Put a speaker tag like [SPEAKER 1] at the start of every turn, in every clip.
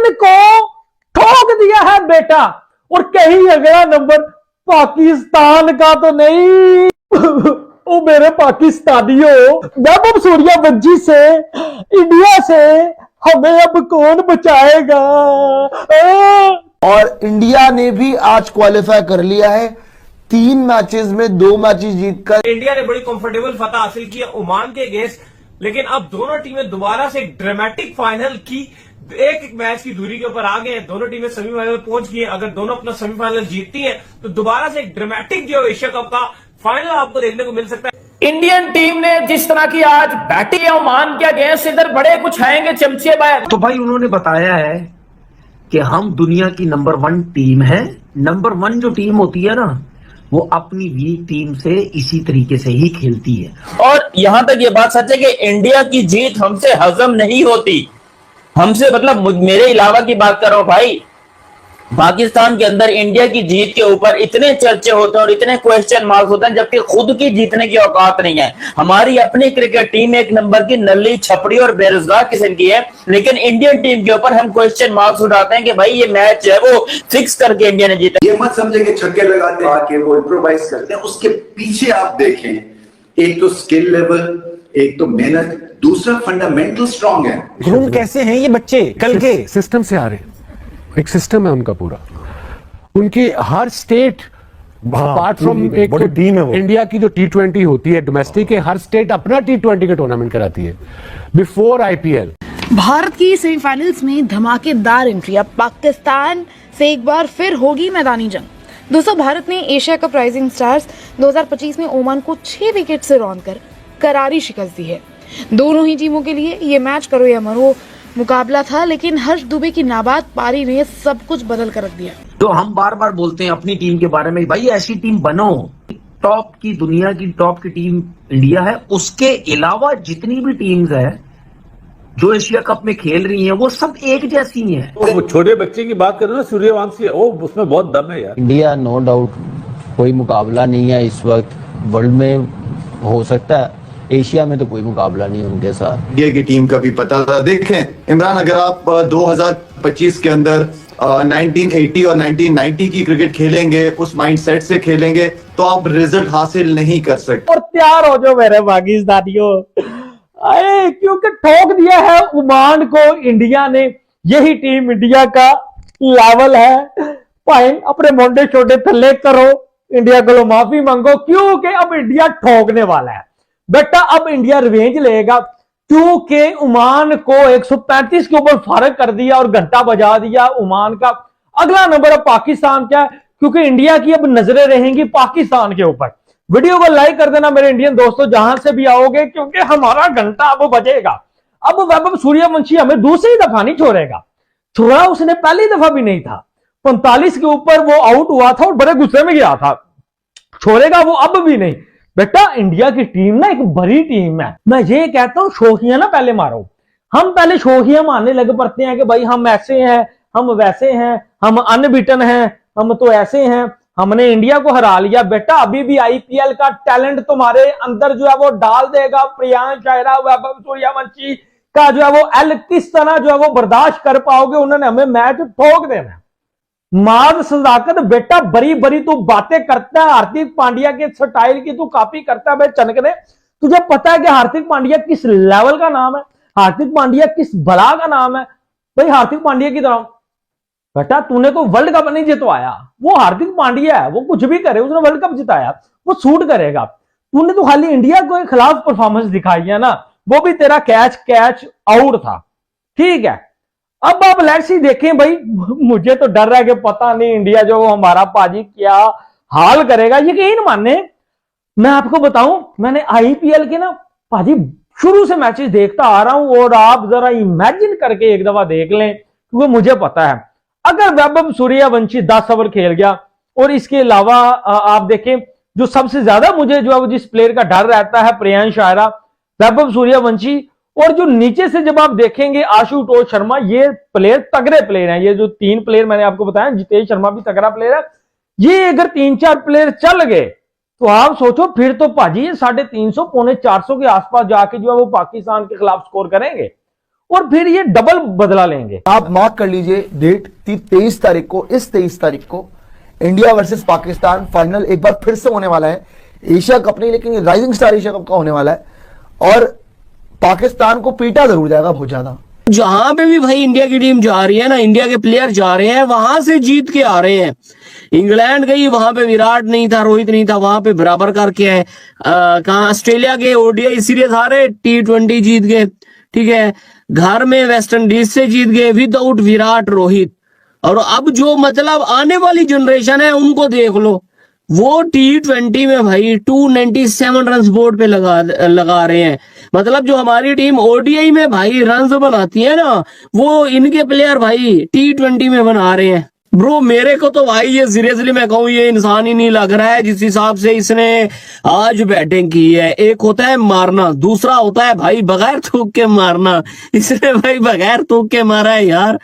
[SPEAKER 1] Oman को ठोक दिया है बेटा। और कहीं अगला नंबर पाकिस्तान का तो नहीं। ओ मेरे पाकिस्तानियों, वैभव सूर्यवंशी से, इंडिया से हमें अब कौन बचाएगा।
[SPEAKER 2] और इंडिया ने भी आज क्वालिफाई कर लिया है, 3 मैचेस में 2 मैचेस जीतकर
[SPEAKER 3] इंडिया ने बड़ी कंफर्टेबल फतह हासिल की ओमान के अगेंस्ट। लेकिन अब दोनों टीमें दोबारा से एक ड्रामेटिक फाइनल की एक मैच की दूरी के ऊपर आ गए हैं। दोनों टीमें सेमीफाइनल पहुंच गई हैं। अगर दोनों अपना सेमीफाइनल जीतती हैं तो दोबारा से एक ड्रामेटिक जो एशिया कप का फाइनल आपको देखने को मिल सकता है।
[SPEAKER 4] इंडियन टीम ने जिस तरह की आज बैटिंग है ओमान के अगेंस्ट, इधर बड़े कुछ आएंगे चमचे बाहर।
[SPEAKER 5] तो भाई उन्होंने बताया है कि हम दुनिया की नंबर 1 टीम है। नंबर 1 जो टीम होती है ना, वो अपनी वीक टीम से इसी तरीके से ही खेलती है।
[SPEAKER 4] और यहां तक ये बात सच है कि इंडिया की जीत हमसे हजम नहीं होती। हमसे मतलब मेरे अलावा की बात कर रहा हूं भाई, पाकिस्तान के अंदर इंडिया की जीत के ऊपर इतने चर्चे होते हैं और इतने क्वेश्चन मार्क्स होते हैं, जबकि खुद की जीतने की औकात नहीं है। हमारी अपनी क्रिकेट टीम एक नंबर की नल्ली छपड़ी और बेरोजगार किस्म की है, लेकिन इंडियन टीम के ऊपर हम क्वेश्चन मार्क्स उठाते हैं कि भाई ये मैच है वो फिक्स करके इंडिया ने जीता।
[SPEAKER 6] ये मत समझे कि छक्के लगाते हैं वो इम्प्रोवाइज करते हैं। उसके पीछे आप देखें, एक तो स्किल लेवल, एक तो मेहनत, दूसरा फंडामेंटल स्ट्रांग है।
[SPEAKER 7] ग्रूम कैसे हैं ये बच्चे कल के?
[SPEAKER 8] सिस्टम से आ रहे हैं, एक सिस्टम है उनका पूरा। उनकी हर स्टेट अपार्ट फ्रॉम एक
[SPEAKER 7] बड़ी टीम है वो।
[SPEAKER 8] इंडिया की जो T20 होती है डोमेस्टिक है, हर स्टेट अपना T20 का टूर्नामेंट कराती है बिफोर IPL।
[SPEAKER 9] भारत की सेमीफाइनल्स में धमाकेदार एंट्री। अब पाकिस्तान से एक बार फिर होगी मैदानी जंग। दोस्तों, भारत ने एशिया कप राइजिंग स्टार्स 2025 में ओमान को 6 विकेट से रौंद कर करारी शिकस्त दी है। दोनों ही टीमों के लिए ये मैच करो या मरो मुकाबला था, लेकिन हर्ष दुबे की नाबाद पारी ने सब कुछ बदल कर रख दिया।
[SPEAKER 5] तो हम बार बार बोलते हैं अपनी टीम के बारे में, भाई ऐसी टीम बनो। टॉप की दुनिया की टॉप की टीम इंडिया है, उसके अलावा जितनी भी टीम्स है जो एशिया कप में खेल रही हैं वो सब एक जैसी हैं।
[SPEAKER 10] वो छोटे बच्चे की बात करो ना, सूर्यवंशी, वो उसमें बहुत दम है यार।
[SPEAKER 11] इंडिया नो डाउट कोई मुकाबला नहीं है इस वक्त वर्ल्ड में। हो सकता है एशिया में तो कोई मुकाबला नहीं है उनके साथ।
[SPEAKER 6] इंडिया की टीम का भी पता था। देखें इमरान, अगर आप 2025 के अंदर 1980 और 1990 की क्रिकेट खेलेंगे, उस माइंडसेट से खेलेंगे, तो आप रिजल्ट हासिल नहीं कर सकते।
[SPEAKER 1] और तैयार हो जाओ मेरे पाकिस्तानियों, अरे क्योंकि ठोक दिया है ओमान को इंडिया ने। यही टीम इंडिया का लेवल है भाई। अपने मोंडे छोटे थल्ले करो, इंडिया को माफी मांगो, क्योंकि अब इंडिया ठोकने वाला है बेटा। अब इंडिया रिवेंज लेगा, क्योंकि ओमान को 135 के ऊपर फारग कर दिया और घंटा बजा दिया ओमान का। अगला नंबर अब पाकिस्तान का है, क्योंकि इंडिया की अब नजरें रहेंगी पाकिस्तान के ऊपर। वीडियो को लाइक कर देना मेरे इंडियन दोस्तों, जहां से भी आओगे, क्योंकि हमारा घंटा अब बजेगा। अब वैभव सूर्यवंशी हमें दूसरी दफा नहीं छोड़ेगा। छोड़ा उसने पहली दफा भी नहीं था, 45 के ऊपर वो आउट हुआ था और बड़े गुस्से में गया था। छोड़ेगा वो अब भी नहीं बेटा। इंडिया की टीम ना एक बड़ी टीम है। मैं ये कहता हूं शोखियां ना पहले मारो। हम पहले शोखियां मारने लगे पड़ते हैं कि भाई हम ऐसे हैं, हम वैसे हैं, हम अनबीटन हैं, हम तो ऐसे हैं, हमने इंडिया को हरा लिया। बेटा अभी भी IPL का टैलेंट तुम्हारे अंदर जो है वो डाल देगा प्रियांश आयरा, वैभव सूर्यवंशी का जो है वो एल किस तरह जो है वो बर्दाश्त कर पाओगे। उन्होंने हमें मैच ठोक देना है। माद सदाकत बेटा, बड़ी बड़ी तू बातें करता है, हार्दिक पांड्या के स्टाइल की तू कॉपी करता है। चनक ने तुझे पता है कि हार्दिक पांड्या किस लेवल का नाम है, हार्दिक पांड्या किस बला का नाम है भाई। हार्दिक पांड्या की तरह बेटा तूने तो वर्ल्ड कप नहीं जितवाया। वो हार्दिक पांड्या है, वो कुछ भी करे, उसने वर्ल्ड कप जिताया, वो सूट करेगा। तूने तो खाली इंडिया को खिलाफ परफॉर्मेंस दिखाई है ना, वो भी तेरा कैच आउट था, ठीक है। अब आप लेट्स ही देखें भाई। मुझे तो डर है कि पता नहीं इंडिया जो हमारा पाजी क्या हाल करेगा। यकीन माने मैं आपको बताऊं, मैंने IPL के ना पाजी शुरू से मैचेस देखता आ रहा हूं, और आप जरा इमेजिन करके एक दफा देख लें, क्योंकि मुझे पता है अगर वैभव सूर्यवंशी 10 ओवर खेल गया, और इसके अलावा आप देखें जो सबसे ज्यादा मुझे जो है जिस प्लेयर का डर रहता है प्रियांश आयरा, वैभव सूर्यवंशी, और जो नीचे से जब आप देखेंगे आशुतोष शर्मा, ये प्लेयर तगड़े प्लेयर हैं। ये जो 3 प्लेयर मैंने आपको बताया, जितेश शर्मा भी तगड़ा प्लेयर है। ये अगर 3-4 प्लेयर चल गए तो आप सोचो फिर तो भाजी 350 पौने 400 के आसपास जाके जो है वो पाकिस्तान के खिलाफ स्कोर करेंगे। और फिर ये डबल बदला लेंगे।
[SPEAKER 2] आप मार्क कर लीजिए डेट 23 तारीख को, इस 23 तारीख को इंडिया वर्सेस पाकिस्तान फाइनल एक बार फिर से होने वाला है। एशिया कप नहीं, लेकिन राइजिंग स्टार एशिया कप का होने वाला है और पाकिस्तान को पीटा जरूर जाएगा बहुत ज्यादा।
[SPEAKER 11] जहां पे भी भाई इंडिया की टीम जा रही है ना, इंडिया के प्लेयर जा रहे हैं, वहां से जीत के आ रहे हैं। इंग्लैंड गई, वहां पे विराट नहीं था, रोहित नहीं था, वहां पे बराबर करके आए। कहा ऑस्ट्रेलिया के ओडीआई सीरीज हारे, T20 जीत गए, ठीक है। घर में वेस्ट इंडीज से जीत गए विदाउट विराट रोहित। और अब जो मतलब आने वाली जनरेशन है उनको देख लो, वो T20 में भाई 297 रन बोर्ड पे लगा रहे हैं। मतलब जो हमारी टीम ओडीआई में भाई रन बनाती है ना, वो इनके प्लेयर भाई T20 में बना रहे हैं। ब्रो मेरे को तो भाई ये सीरियसली मैं कहूँ ये इंसान ही नहीं लग रहा है जिस हिसाब से इसने आज बैटिंग की है। एक होता है मारना, दूसरा होता है भाई बगैर थूक के मारना। इसने भाई बगैर थूक के मारा है यार।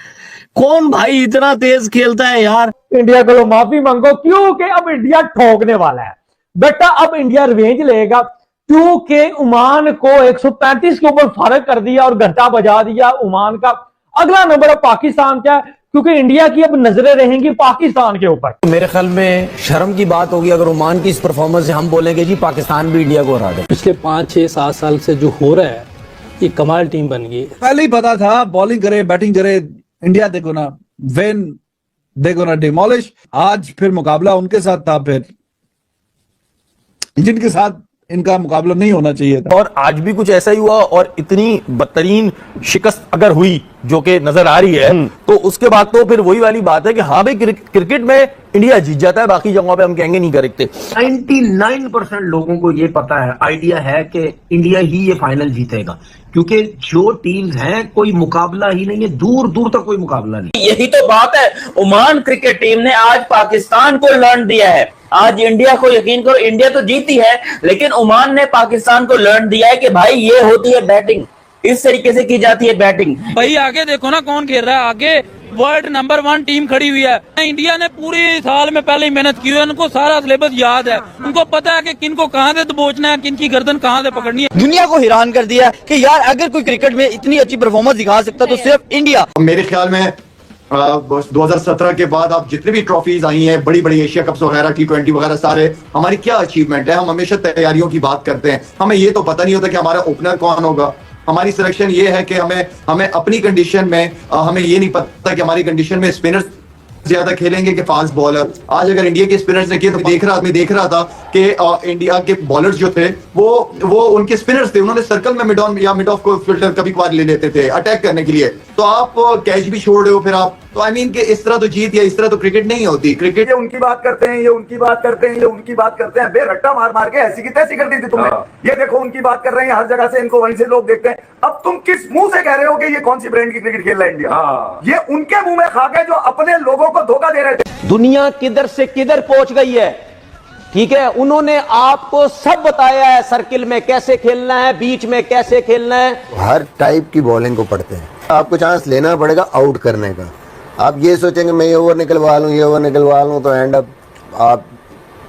[SPEAKER 11] कौन भाई इतना तेज खेलता है यार।
[SPEAKER 1] इंडिया को माफी मांगो क्योंकि अब इंडिया ठोकने वाला है बेटा। अब इंडिया रिवेंज लेगा क्योंकि ओमान को 135 के ऊपर फर्क कर दिया और घंटा बजा दिया ओमान का। अगला नंबर अब पाकिस्तान का है क्योंकि इंडिया की अब नजरें रहेंगी पाकिस्तान के ऊपर।
[SPEAKER 7] मेरे ख्याल में शर्म की बात होगी अगर ओमान की इस परफॉर्मेंस से हम बोलेंगे जी पाकिस्तान भी इंडिया को हरा दे।
[SPEAKER 10] पिछले 5, 6, 7 साल से जो हो रहा है ये कमाल टीम बन गई।
[SPEAKER 12] पहले ही पता था बॉलिंग करे बैटिंग करे इंडिया देखो ना विन, देखो ना डिमोलिश। आज फिर मुकाबला उनके साथ था फिर जिनके साथ इनका मुकाबला नहीं होना चाहिए था।
[SPEAKER 7] और आज भी कुछ ऐसा ही हुआ और इतनी बदतरीन शिकस्त अगर हुई जो कि नजर आ रही है तो उसके बाद तो फिर वही वाली बात है कि हाँ भाई क्रिकेट में इंडिया जीत जाता है, बाकी जगहों पे हम कहेंगे नहीं करते।
[SPEAKER 5] 99% लोगों को ये पता है, आइडिया है कि इंडिया ही ये फाइनल जीतेगा क्योंकि जो टीम्स हैं कोई मुकाबला ही नहीं है, दूर दूर तक कोई मुकाबला नहीं।
[SPEAKER 4] यही तो बात है। ओमान क्रिकेट टीम ने आज पाकिस्तान को लर्न दिया है। आज इंडिया को यकीन करो, इंडिया तो जीती है लेकिन ओमान ने पाकिस्तान को लर्न दिया है कि भाई ये होती है बैटिंग, इस तरीके से की जाती है बैटिंग।
[SPEAKER 13] भाई आगे देखो ना कौन खेल रहा है, आगे वर्ल्ड नंबर 1 टीम खड़ी हुई है। इंडिया ने पूरी साल में पहले ही मेहनत की है, उनको सारा सिलेबस याद है, उनको पता है कि किन को कहां से दबोचना है, किन की गर्दन कहां से पकड़नी है।
[SPEAKER 11] दुनिया को हैरान कर दिया कि यार अगर कोई क्रिकेट में इतनी अच्छी परफॉर्मेंस दिखा सकता तो सिर्फ इंडिया।
[SPEAKER 6] मेरे ख्याल में 2017 के बाद आप जितने भी ट्रॉफीज आई हैं, बड़ी बड़ी एशिया कप्स वगैरह, T20 वगैरह, सारे हमारी क्या अचीवमेंट है। हम हमेशा तैयारियों की बात करते हैं, हमें ये तो पता नहीं होता कि हमारा ओपनर कौन होगा। हमारी सिलेक्शन ये है कि हमें अपनी कंडीशन में हमें ये नहीं पता कि हमारी कंडीशन में स्पिनर्स ज्यादा खेलेंगे कि फास्ट बॉलर। आज अगर इंडिया के स्पिनर्स ने किया तो मैं देख रहा था कि इंडिया के बॉलर्स जो थे वो उनके स्पिनर्स थे, उन्होंने सर्कल में मिड ऑन या मिड ऑफ को फिल्टर कभी कभार ले लेते थे अटैक करने के लिए। तो आप कैच भी छोड़ रहे हो फिर आप, तो आई मीन कि इस तरह तो जीत या इस तरह तो क्रिकेट नहीं होती। क्रिकेट
[SPEAKER 12] ये उनकी बात करते हैं, ये उनकी बात करते हैं, ये उनकी बात करते हैं, बेरट्टा मार मार के ऐसी की तैसी कर दी थी तुमने। ये देखो उनकी बात कर रहे हैं, हर जगह से इनको वहीं से लोग देखते हैं। अब तुम किस मुंह से कह रहे हो कि ये कौन सी ब्रांड की क्रिकेट खेल रहा है इंडिया? ये उनके मुंह में खा के जो अपने लोगों को धोखा दे रहे थे।
[SPEAKER 11] दुनिया किधर से किधर पहुंच गई है, ठीक है। उन्होंने आपको सब बताया है, सर्किल में कैसे खेलना है, बीच में कैसे खेलना है।
[SPEAKER 2] हर टाइप की बॉलिंग को पढ़ते हैं, आपको चांस लेना पड़ेगा आउट करने का। आप ये सोचेंगे मैं ये ओवर निकलवा लूं तो एंड अप आप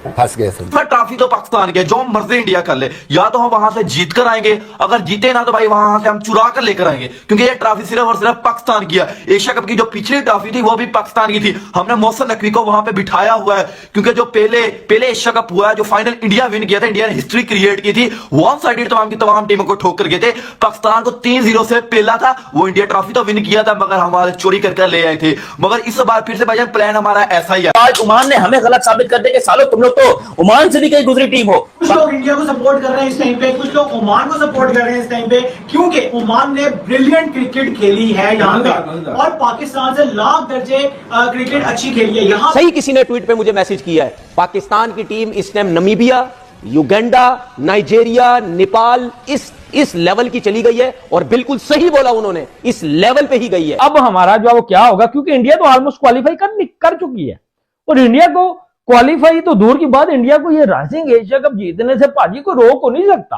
[SPEAKER 2] फंस गए।
[SPEAKER 12] ट्रॉफी तो पाकिस्तान के, जो मर्जी इंडिया कर ले, या तो हम वहां से जीत कर आएंगे, अगर जीते ना तो भाई वहां से हम चुरा कर लेकर आएंगे, क्योंकि ये ट्रॉफी सिर्फ और सिर्फ पाकिस्तान की है। एशिया कप की जो पिछली ट्रॉफी थी वो भी पाकिस्तान की थी। हमने मोहसिन नकवी को वहां पे बिठाया हुआ है क्योंकि जो पहले एशिया कप हुआ है, जो फाइनल इंडिया विन किया था, इंडिया ने हिस्ट्री क्रिएट की थी, वन साइडेड तमाम की तमाम टीमों को ठोक कर गए थे। पाकिस्तान को 3-0 से पहला था, वो इंडिया ट्रॉफी तो विन किया था मगर हमारे चोरी करके ले आए थे। मगर इस बार फिर से भाई प्लान हमारा ऐसा ही है।
[SPEAKER 4] आज ओमान ने हमें गलत साबित कर दिया कि सालों तुम लोग तो ओमान से भी कहीं दूसरी टीम हो।
[SPEAKER 13] कुछ लोग इंडिया को सपोर्ट कर रहे हैं इस टाइम पे, कुछ लोग ओमान को सपोर्ट कर रहे हैं इस टाइम पे, क्योंकि ओमान ने ब्रिलियंट क्रिकेट खेली है यहाँ पे और पाकिस्तान से लाख दर्जे क्रिकेट अच्छी खेली है यहाँ।
[SPEAKER 11] सही किसी ने ट्वीट पे मुझे मैसेज किया है, पाकिस्तान की टीम इस time Namibia, Uganda, Nigeria, Nepal इस लेवल की चली गई है और बिल्कुल सही बोला उन्होंने, इस लेवल पे ही गई है।
[SPEAKER 1] अब हमारा जो वो क्या होगा, क्योंकि इंडिया तो ऑलमोस्ट क्वालिफाई कर चुकी है और इंडिया को क्वालिफाई तो दूर की बात, इंडिया को ये राइजिंग एशिया कप जीतने से पाजी को रोक हो नहीं सकता,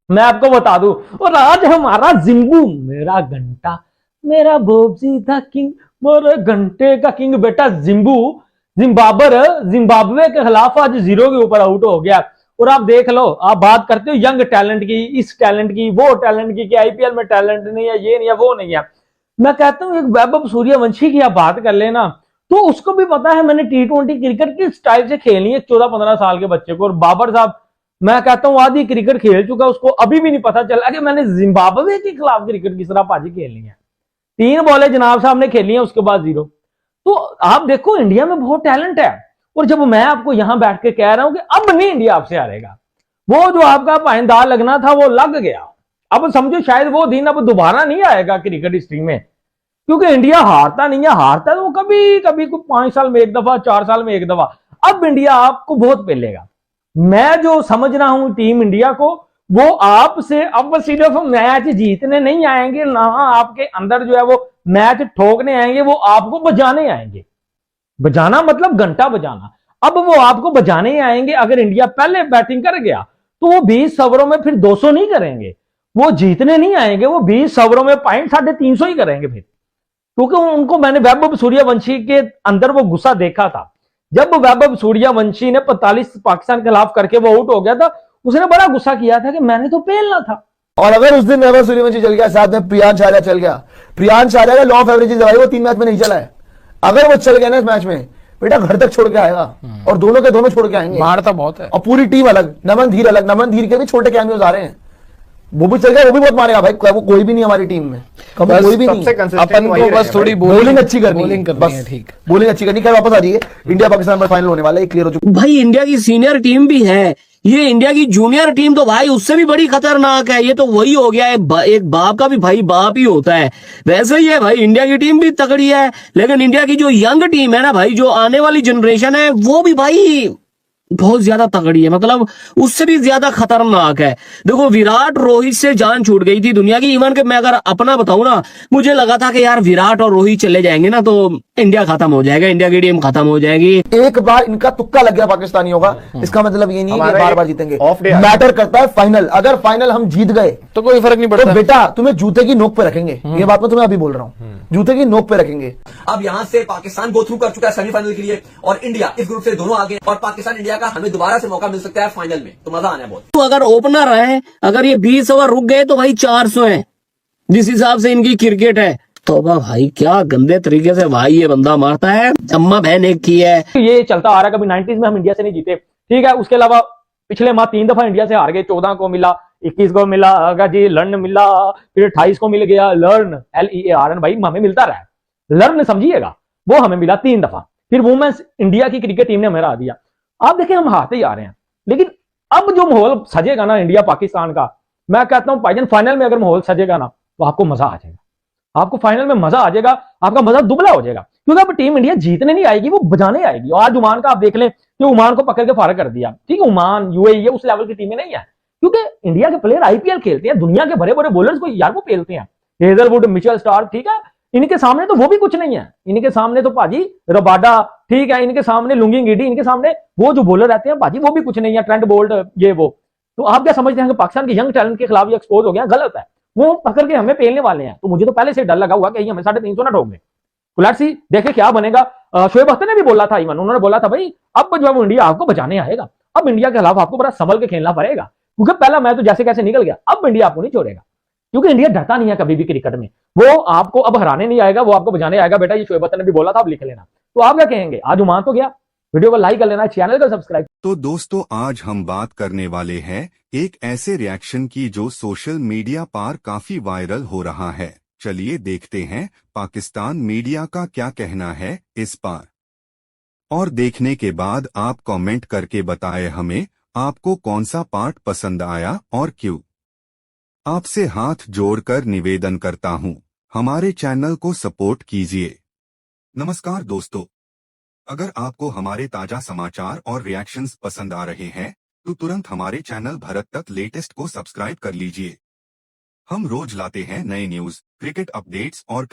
[SPEAKER 1] मैं आपको बता दूं। और आज हमारा जिम्बू, मेरा घंटा, मेरा बोबजी द किंग, मेरे घंटे का किंग बेटा जिम्बू, जिम्बाब्वे के खिलाफ आज 0 के ऊपर आउट हो गया और आप देख लो, आप बात करते हो यंग टैलेंट की, इस टैलेंट की, वो टैलेंट की, कि आईपीएल में टैलेंट नहीं है, ये नहीं है, वो नहीं है। मैं कहता हूं एक वैभव सूर्यवंशी की आप बात कर लेना, तो उसको भी पता है मैंने T20 क्रिकेट किस स्टाइल से खेलनी है 14-15 साल के बच्चे को। और बाबर साहब, मैं कहता हूं आधी क्रिकेट खेल चुका, उसको अभी भी नहीं पता चला कि मैंने जिम्बाब्वे के खिलाफ क्रिकेट किस तरह भाजी खेलनी है। 3 बॉलें जनाब साहब ने खेली है, उसके बाद 0। तो आप देखो इंडिया में बहुत टैलेंट है। और जब मैं आपको यहां बैठ के कह रहा हूं कि अब नहीं इंडिया आपसे हारेगा, वो जो आपका पायदार लगना था वो लग गया। अब समझो शायद वो दिन अब दोबारा नहीं आएगा क्रिकेट हिस्ट्री में, क्योंकि इंडिया हारता नहीं है। हारता है तो वो कभी कभी 5 साल में एक दफा, 4 साल में एक दफा। अब इंडिया आपको बहुत पेलेगा। मैं जो समझ रहा हूं टीम इंडिया को, वो आपसे अब सिर्फ मैच जीतने नहीं आएंगे ना, आपके अंदर जो है वो मैच ठोकने आएंगे, वो आपको बजाने आएंगे। बजाना मतलब घंटा बजाना। अब वो आपको बजाने आएंगे। अगर इंडिया पहले बैटिंग कर गया तो वो 20 ओवरों में फिर 200 नहीं करेंगे, वो जीतने नहीं आएंगे, वो 20 ओवरों में पॉइंट 350 ही करेंगे फिर। क्योंकि उनको मैंने वैभव सूर्यवंशी के अंदर वो गुस्सा देखा था। जब वैभव सूर्यवंशी ने 45 पाकिस्तान के खिलाफ करके वो आउट हो गया था, उसने बड़ा गुस्सा किया था कि मैंने तो पेलना था।
[SPEAKER 2] और अगर उस दिन वैभव सूर्यवंशी चल गया, साथ में प्रियांश आर्या चल गया, प्रियांश आर्या का लॉ ऑफ एवरेजेस है, वो 3 मैच में नहीं चला है। अगर वो चल गया ना इस मैच में, बेटा घर तक छोड़ के आएगा, और दोनों के दोनों छोड़ के आएंगे।
[SPEAKER 8] मारता बहुत है।
[SPEAKER 2] और पूरी टीम अलग, नमन धीर अलग। नमन धीर के भी छोटे कैमियोज आ रहे हैं, वो भी चल गया, वो भी बहुत मारेगा भाई। वो कोई भी नहीं हमारी टीम में, कभी कोई भी नहीं।
[SPEAKER 8] अपन को बस थोड़ी
[SPEAKER 2] बॉलिंग अच्छी करनी है,
[SPEAKER 8] है, ठीक।
[SPEAKER 2] बॉलिंग अच्छी करनी। खैर वापस आ जाइए, इंडिया पाकिस्तान में फाइनल होने वाला है, क्लियर हो चुका।
[SPEAKER 11] भाई इंडिया की सीनियर टीम भी है, ये इंडिया की जूनियर टीम तो भाई उससे भी बड़ी खतरनाक है। ये तो वही हो गया है, एक बाप का भी भाई बाप ही होता है। वैसे ही है भाई, इंडिया की टीम भी तगड़ी है, लेकिन इंडिया की जो यंग टीम है ना भाई, जो आने वाली जनरेशन है, वो भी भाई बहुत ज्यादा तगड़ी है, मतलब उससे भी ज्यादा खतरनाक है। देखो विराट रोहित से जान छूट गई थी दुनिया की। इवन के मैं अगर अपना बताऊं ना, मुझे लगा था कि यार विराट और रोहित चले जाएंगे ना तो इंडिया खत्म हो जाएगा, इंडिया की टीम खत्म हो जाएगी।
[SPEAKER 2] एक बार इनका तुक्का लग गया पाकिस्तानियों का, इसका मतलब ये नहीं कि बार बार जीतेंगे। मैटर करता है फाइनल। अगर फाइनल हम जीत गए
[SPEAKER 8] तो कोई फर्क नहीं पड़ता।
[SPEAKER 2] तो बेटा तुम्हें जूते की नोक पे रखेंगे, ये बात मैं तुम्हें अभी बोल रहा हूँ, जूते की नोक पे रखेंगे।
[SPEAKER 14] अब यहाँ से पाकिस्तान गो थ्रू कर चुका है सेमीफाइनल के लिए, और इंडिया इस ग्रुप से दोनों आगे, और पाकिस्तान इंडिया का हमें दोबारा से मौका मिल सकता है फाइनल में, तो मजा आना है बहुत।
[SPEAKER 11] तो अगर ओपनर है, अगर ये 20 ओवर रुक गए तो भाई 400 है, जिस हिसाब से इनकी क्रिकेट है। तो भाई क्या गंदे तरीके से भाई ये बंदा मारता है। अम्मा बहन एक की है,
[SPEAKER 1] ये चलता आ रहा है। कभी 90s में हम इंडिया से नहीं जीते, ठीक है। उसके अलावा पिछले माह 3 दफा इंडिया से हार गए। 14 को मिला, 21 को मिला, अगर जी लर्न मिला, फिर 28 को मिल गया। लर्न LEARN भाई हमें मिलता रहा है, लर्न समझिएगा, वो हमें मिला 3 दफा। फिर वुमेन्स इंडिया की क्रिकेट टीम ने हमें हरा दिया। आप देखें हम हारते ही आ रहे हैं, लेकिन अब जो माहौल सजेगा ना इंडिया पाकिस्तान का, मैं कहता हूं भाईजान फाइनल में अगर माहौल सजेगा ना तो आपको मजा आ जाएगा। आपको फाइनल में मजा आ जाएगा, आपका मजा दुबला हो जाएगा। क्योंकि अब टीम इंडिया जीतने नहीं आएगी, वो बजाने आएगी। और आज ओमान का आप देख लें कि ओमान को पकड़ के फारग कर दिया, ठीक है। ओमान UAE उस लेवल की टीमें नहीं है, क्योंकि इंडिया के प्लेयर IPL खेलते हैं, दुनिया के बड़े बड़े बॉलर्स को यार वो पेलते हैं। हेजलवुड, मिचेल स्टार्क, ठीक है। इनके सामने तो वो भी कुछ नहीं है। इनके सामने तो भाजी रबाडा, ठीक है। इनके सामने लुंगी गिडी, इनके सामने वो जो बॉलर रहते हैं भाजी, वो भी कुछ नहीं है। ट्रेंट बोल्ट, ये वो। तो आप क्या समझते हैं कि पाकिस्तान के यंग टैलेंट के खिलाफ ये एक्सपोज हो गया? गलत है, वो पकड़ के हमें पेलने वाले हैं। तो मुझे तो पहले से डर लगा हुआ कि हमें 350 ना ठोक दें। लेट्स सी, देखे क्या बनेगा। शोएब अख्तर ने भी बोला था, इवन उन्होंने बोला था भाई अब जो है वो इंडिया आपको बचाने आएगा। अब इंडिया के खिलाफ आपको बड़ा संभल के खेलना पड़ेगा, क्योंकि पहला मैच तो जैसे कैसे निकल गया। अब इंडिया आपको नहीं छोड़ेगा, क्योंकि इंडिया डरता नहीं है कभी भी क्रिकेट में। वो आपको अब हराने नहीं आएगा, वो आपको बचाने आएगा। बेटा ये शोएब अख्तर ने भी बोला था, अब लिख लेना। तो आप क्या कहेंगे? आज ओमान तो गया, वीडियो को लाइक कर लेना, चैनल को सब्सक्राइब।
[SPEAKER 15] तो दोस्तों आज हम बात करने वाले हैं एक ऐसे रिएक्शन की जो सोशल मीडिया पर काफी वायरल हो रहा है। चलिए देखते हैं पाकिस्तान मीडिया का क्या कहना है इस पर, और देखने के बाद आप कमेंट करके बताएं हमें आपको कौन सा पार्ट पसंद आया और क्यों। आपसे हाथ जोड़कर निवेदन करता हूं, हमारे चैनल को सपोर्ट कीजिए। नमस्कार दोस्तों, अगर आपको हमारे ताजा समाचार और रिएक्शंस पसंद आ रहे हैं तो तुरंत हमारे चैनल भारत तक लेटेस्ट को सब्सक्राइब कर लीजिए। हम रोज लाते हैं नए न्यूज, क्रिकेट अपडेट्स और